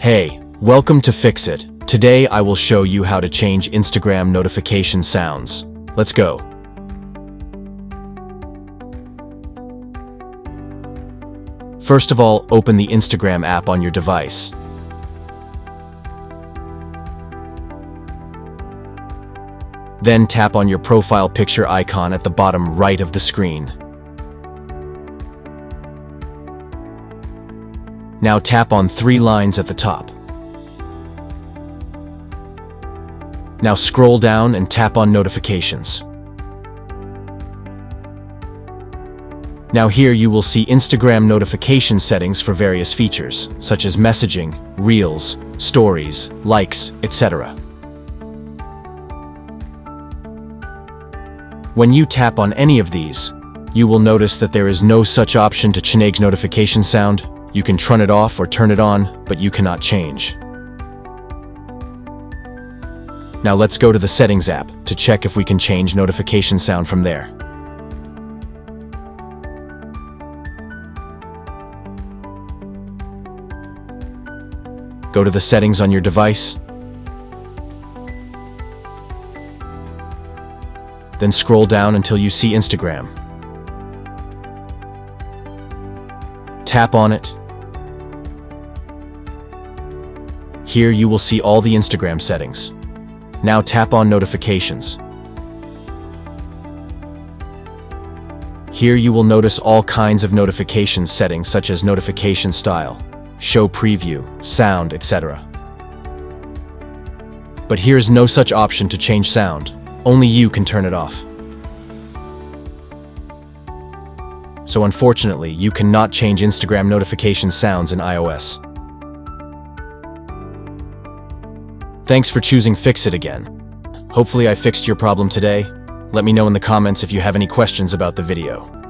Hey, welcome to Fix It. Today I will show you how to change Instagram notification sounds. Let's go. First of all, open the Instagram app on your device. Then tap on your profile picture icon at the bottom right of the screen. Now tap on 3 lines at the top. Now scroll down and tap on Notifications. Now here you will see Instagram notification settings for various features, such as messaging, reels, stories, likes, etc. When you tap on any of these, you will notice that there is no such option to change notification sound. You can turn it off or turn it on, but you cannot change. Now let's go to the Settings app to check if we can change notification sound from there. Go to the settings on your device. Then scroll down until you see Instagram. Tap on it. Here you will see all the Instagram settings. Now tap on Notifications. Here you will notice all kinds of notification settings such as notification style, show preview, sound, etc. But here's no such option to change sound. Only you can turn it off. So unfortunately, you cannot change Instagram notification sounds in iOS. Thanks for choosing Fix It again. Hopefully I fixed your problem today. Let me know in the comments if you have any questions about the video.